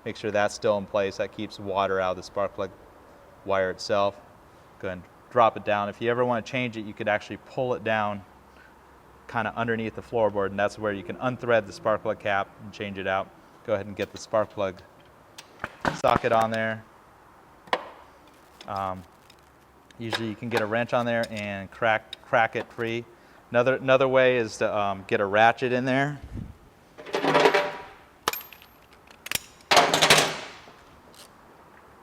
make sure that's still in place. That keeps water out of the spark plug wire itself. Go ahead and drop it down. If you ever want to change it, you could actually pull it down kind of underneath the floorboard, and that's where you can unthread the spark plug cap and change it out. Go ahead and get the spark plug socket on there. Usually you can get a wrench on there and crack it free. Another way is to get a ratchet in there.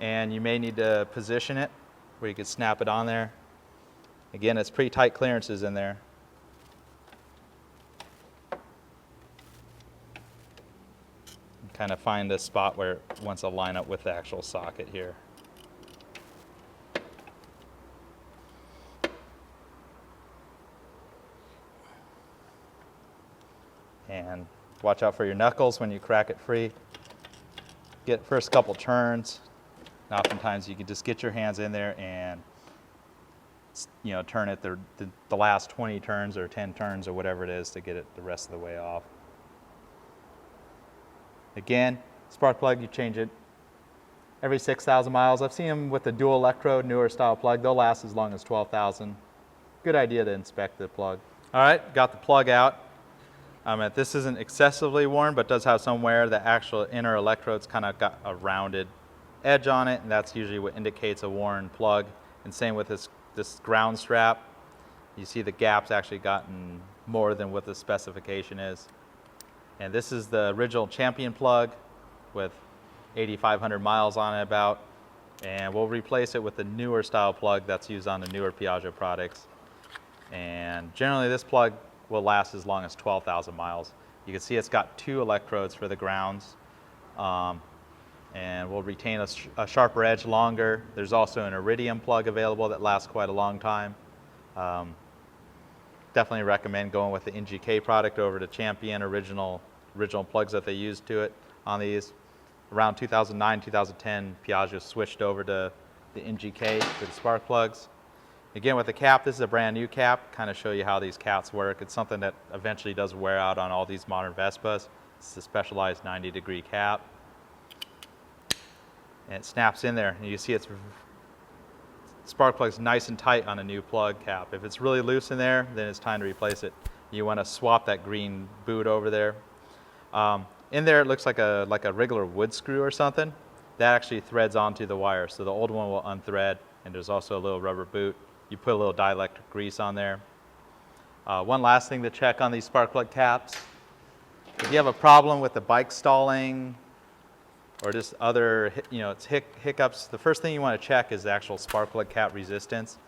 And you may need to position it where you could snap it on there. Again, it's pretty tight clearances in there. Kind of find a spot where it wants to line up with the actual socket here. And watch out for your knuckles when you crack it free. Get first couple turns. And oftentimes you can just get your hands in there and turn it the last 20 turns or 10 turns or whatever it is to get it the rest of the way off. Again, spark plug, you change it every 6,000 miles. I've seen them with the dual electrode, newer style plug. They'll last as long as 12,000. Good idea to inspect the plug. All right, got the plug out. This isn't excessively worn, but does have some wear. The actual inner electrode's kind of got a rounded edge on it, and that's usually what indicates a worn plug. And same with this ground strap. You see the gap's actually gotten more than what the specification is. And this is the original Champion plug with 8,500 miles on it about. And we'll replace it with the newer style plug that's used on the newer Piaggio products. And generally this plug will last as long as 12,000 miles. You can see it's got 2 electrodes for the grounds. And will retain a sharper edge longer. There's also an iridium plug available that lasts quite a long time. Definitely recommend going with the NGK product over to Champion original plugs that they used to it on these. Around 2009, 2010, Piaggio switched over to the NGK for the spark plugs. Again, with the cap, this is a brand new cap. Kind of show you how these caps work. It's something that eventually does wear out on all these modern Vespas. It's a specialized 90-degree cap. And it snaps in there, and you see it's spark plug's nice and tight on a new plug cap. If it's really loose in there, then it's time to replace it. You want to swap that green boot over there. In there, it looks like a regular wood screw or something. That actually threads onto the wire, so the old one will unthread, and there's also a little rubber boot. You put a little dielectric grease on there. One last thing to check on these spark plug caps. If you have a problem with the bike stalling, or just other hiccups, the first thing you want to check is the actual spark plug cap resistance,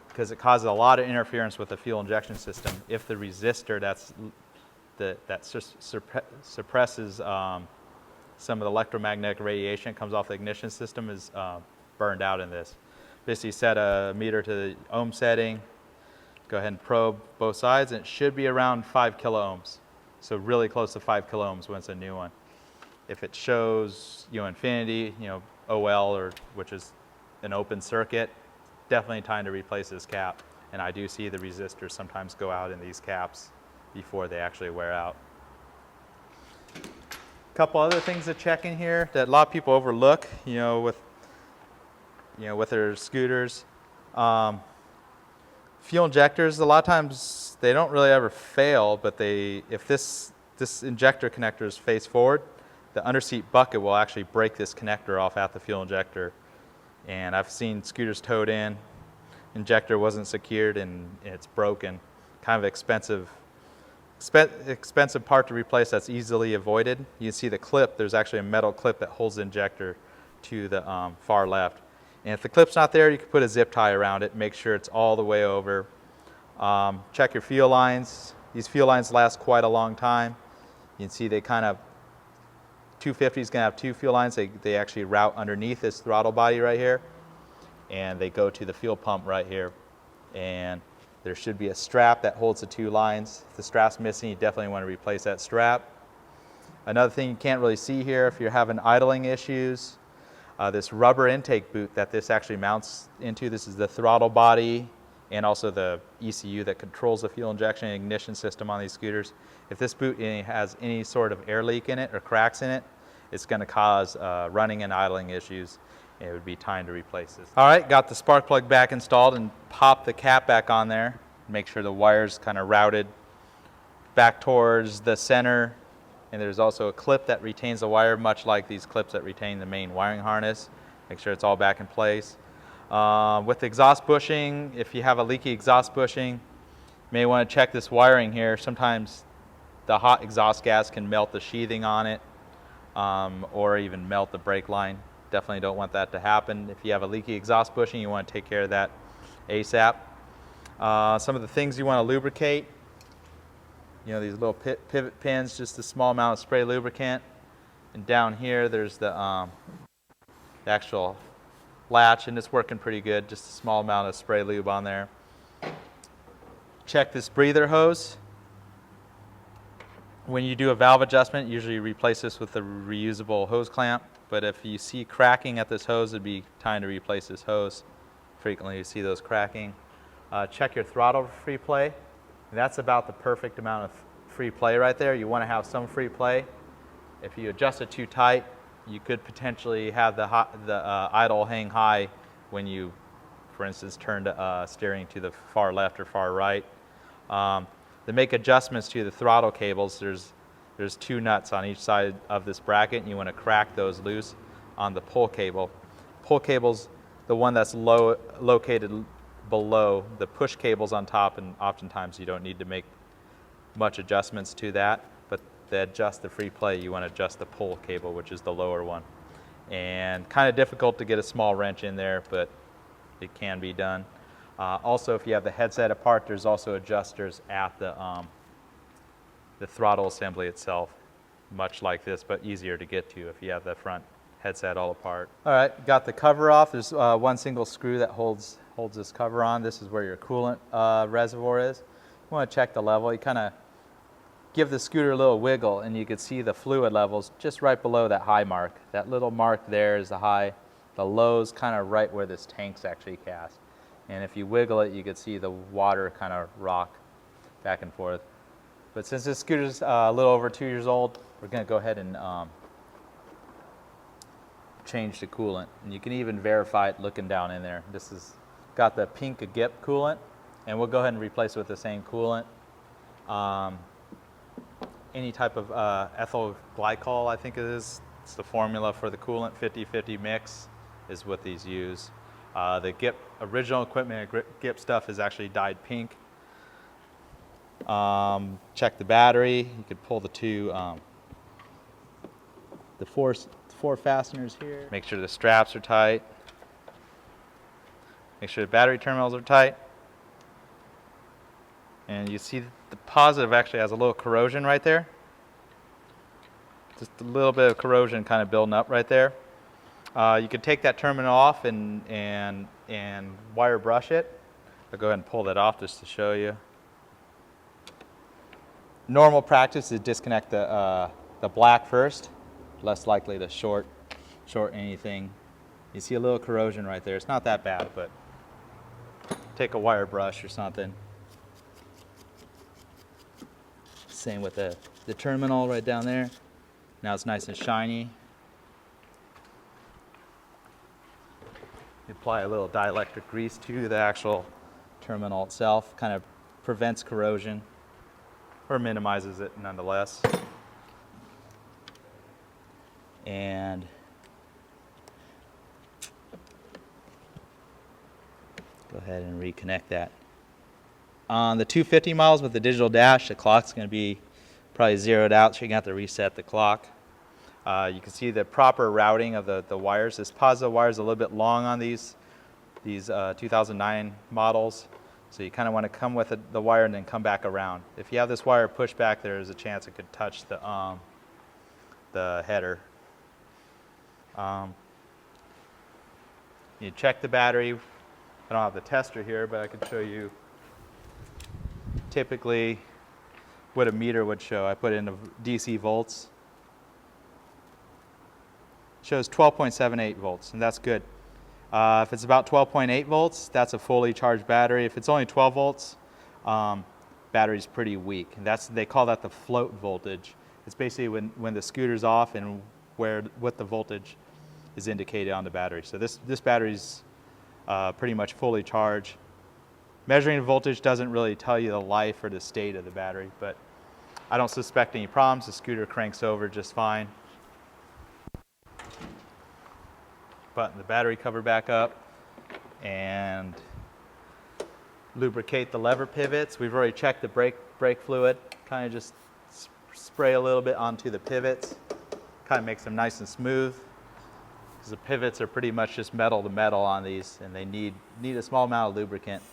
because it causes a lot of interference with the fuel injection system. If the resistor that suppresses some of the electromagnetic radiation that comes off the ignition system is burned out in this. Basically set a meter to the ohm setting, go ahead and probe both sides, and it should be around 5 kilo ohms. So really close to 5 kilo ohms when it's a new one. If it shows infinity, OL, which is an open circuit, definitely time to replace this cap. And I do see the resistors sometimes go out in these caps before they actually wear out. A couple other things to check in here that a lot of people overlook, with their scooters. Fuel injectors, a lot of times they don't really ever fail, but if this injector connector is face forward, the underseat bucket will actually break this connector off at the fuel injector. And I've seen scooters towed in, injector wasn't secured, and it's broken. Kind of expensive part to replace that's easily avoided. You can see the clip, there's actually a metal clip that holds the injector to the far left. And if the clip's not there, you can put a zip tie around it, make sure it's all the way over. Check your fuel lines. These fuel lines last quite a long time. You can see they kind of 250 is going to have 2 fuel lines. They actually route underneath this throttle body right here, and they go to the fuel pump right here. And there should be a strap that holds the 2 lines. If the strap's missing, you definitely want to replace that strap. Another thing you can't really see here, if you're having idling issues, this rubber intake boot that this actually mounts into, this is the throttle body and also the ECU that controls the fuel injection and ignition system on these scooters. If this boot has any sort of air leak in it or cracks in it, it's going to cause running and idling issues. It would be time to replace this. All right, got the spark plug back installed, and pop the cap back on there. Make sure the wire's kind of routed back towards the center. And there's also a clip that retains the wire, much like these clips that retain the main wiring harness. Make sure it's all back in place. With the exhaust bushing, if you have a leaky exhaust bushing, you may want to check this wiring here. Sometimes the hot exhaust gas can melt the sheathing on it, or even melt the brake line. Definitely don't want that to happen. If you have a leaky exhaust bushing, you want to take care of that ASAP. Some of the things you want to lubricate, these little pivot pins, just a small amount of spray lubricant. And down here, there's the actual latch, and it's working pretty good. Just a small amount of spray lube on there. Check this breather hose. When you do a valve adjustment, usually you replace this with a reusable hose clamp. But if you see cracking at this hose, it'd be time to replace this hose. Frequently you see those cracking. Check your throttle free play. That's about the perfect amount of free play right there. You want to have some free play. If you adjust it too tight, you could potentially have the idle hang high when you, for instance, turn steering to the far left or far right. To make adjustments to the throttle cables, there's two nuts on each side of this bracket, and you want to crack those loose on the pull cable. Pull cable's the one that's located below the push cables on top, and oftentimes you don't need to make much adjustments to that, but to adjust the free play, you want to adjust the pull cable, which is the lower one. And kind of difficult to get a small wrench in there, but it can be done. Also, if you have the headset apart, there's also adjusters at the throttle assembly itself, much like this, but easier to get to if you have the front headset all apart. All right, got the cover off. There's one single screw that holds this cover on. This is where your coolant reservoir is. You want to check the level. You kind of give the scooter a little wiggle, and you can see the fluid levels just right below that high mark. That little mark there is the high. The low's kind of right where this tank's actually cast. And if you wiggle it, you can see the water kind of rock back and forth. But since this scooter's a little over 2 years old, we're going to go ahead and change the coolant. And you can even verify it looking down in there. This has got the pink GIP coolant, and we'll go ahead and replace it with the same coolant. Any type of ethyl glycol, I think it is. It's the formula for the coolant. 50-50 mix is what these use. The GIP original equipment GIP stuff is actually dyed pink. Check the battery. You could pull the four fasteners here. Make sure the straps are tight. Make sure the battery terminals are tight. And you see the positive actually has a little corrosion right there. Just a little bit of corrosion kind of building up right there. You could take that terminal off and wire brush it. I'll go ahead and pull that off just to show you. Normal practice is disconnect the black first. Less likely to short anything. You see a little corrosion right there. It's not that bad, but take a wire brush or something. Same with the terminal right down there. Now it's nice and shiny. You apply a little dielectric grease to the actual terminal itself. Kind of prevents corrosion or minimizes it nonetheless. And go ahead and reconnect that. On the 250 miles with the digital dash, the clock's going to be probably zeroed out, so you're going to have to reset the clock. You can see the proper routing of the wires. This positive wire is a little bit long on these 2009 models, so you kind of want to come with the wire and then come back around. If you have this wire pushed back, there's a chance it could touch the header. You check the battery. I don't have the tester here, but I can show you typically what a meter would show. I put in the DC volts. It shows 12.78 volts, and that's good. If it's about 12.8 volts, that's a fully charged battery. If it's only 12 volts, battery's pretty weak. And they call that the float voltage. It's basically when the scooter's off and what the voltage is indicated on the battery. So this battery's pretty much fully charged. Measuring the voltage doesn't really tell you the life or the state of the battery, but I don't suspect any problems. The scooter cranks over just fine. Button the battery cover back up and lubricate the lever pivots. We've already checked the brake fluid. Kind of just spray a little bit onto the pivots. Kind of makes them nice and smooth, because the pivots are pretty much just metal to metal on these, and they need a small amount of lubricant.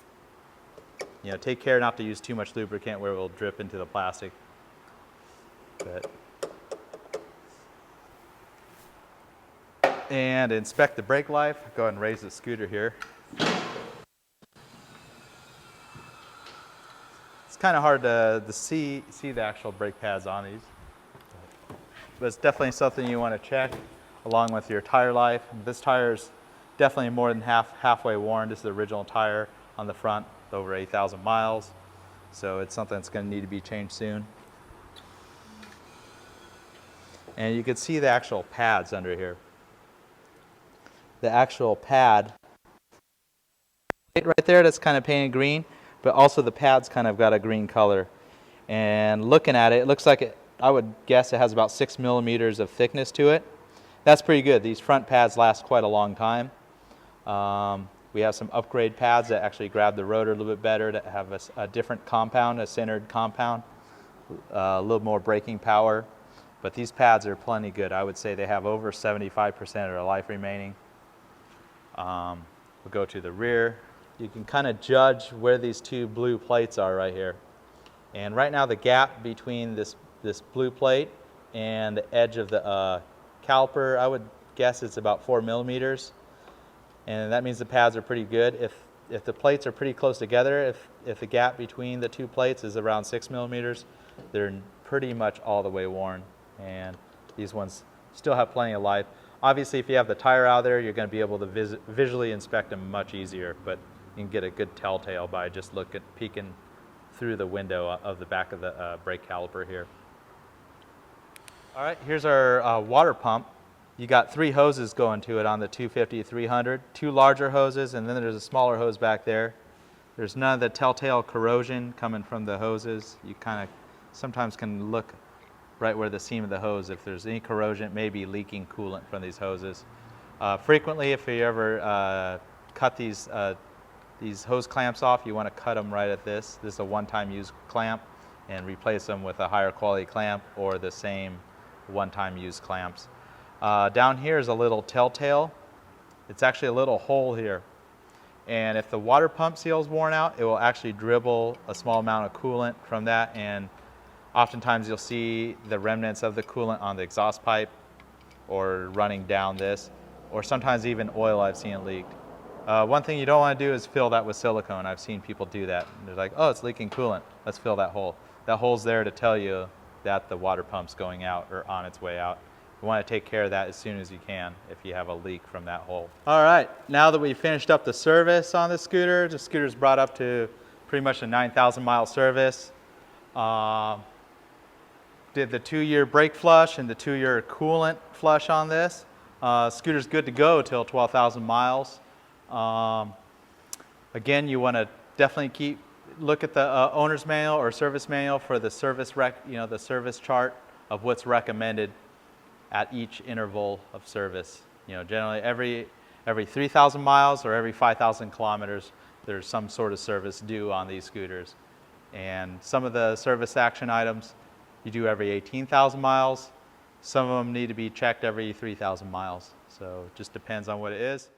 You know, take care not to use too much lubricant where it will drip into the plastic. And inspect the brake life. Go ahead and raise the scooter here. It's kind of hard to see the actual brake pads on these, but it's definitely something you want to check along with your tire life. This tire is definitely more than halfway worn. This is the original tire. on the front, over 8,000 miles. So it's something that's going to need to be changed soon. And you can see the actual pads under here. The actual pad right there, that's kind of painted green, but also the pad's kind of got a green color. And looking at it, it looks like it, I would guess it has about 6 millimeters of thickness to it. That's pretty good. These front pads last quite a long time. We have some upgrade pads that actually grab the rotor a little bit better, that have a different compound, a centered compound, a little more braking power. But these pads are plenty good. I would say they have over 75% of their life remaining. We'll go to the rear. You can kind of judge where these two blue plates are right here. And right now the gap between this blue plate and the edge of the caliper, I would guess it's about 4 millimeters. And that means the pads are pretty good. If the plates are pretty close together, if the gap between the two plates is around 6 millimeters, they're pretty much all the way worn. And these ones still have plenty of life. Obviously, if you have the tire out there, you're going to be able to visually inspect them much easier, but you can get a good telltale by just peeking through the window of the back of the brake caliper here. All right, here's our water pump. You got 3 hoses going to it on the 250-300, 2 larger hoses, and then there's a smaller hose back there. There's none of the telltale corrosion coming from the hoses. You kind of sometimes can look right where the seam of the hose, if there's any corrosion, it may be leaking coolant from these hoses. Frequently, if you ever cut these hose clamps off, you want to cut them right at this. This is a one-time use clamp, and replace them with a higher quality clamp or the same one-time use clamps. Down here is a little telltale. It's actually a little hole here. And if the water pump seal is worn out, it will actually dribble a small amount of coolant from that, and oftentimes you'll see the remnants of the coolant on the exhaust pipe or running down this, or sometimes even oil I've seen it leaked. One thing you don't want to do is fill that with silicone. I've seen people do that. They're like, oh, it's leaking coolant. Let's fill that hole. That hole's there to tell you that the water pump's going out or on its way out. You want to take care of that as soon as you can if you have a leak from that hole. All right, now that we've finished up the service on the scooter's brought up to pretty much a 9,000 mile service. Did the 2-year brake flush and the 2-year coolant flush on this. Scooter's good to go till 12,000 miles. Again, you want to definitely look at the owner's manual or service manual for the service the service chart of what's recommended at each interval of service. Generally every 3,000 miles or every 5,000 kilometers, there's some sort of service due on these scooters. And some of the service action items you do every 18,000 miles. Some of them need to be checked every 3,000 miles. So it just depends on what it is.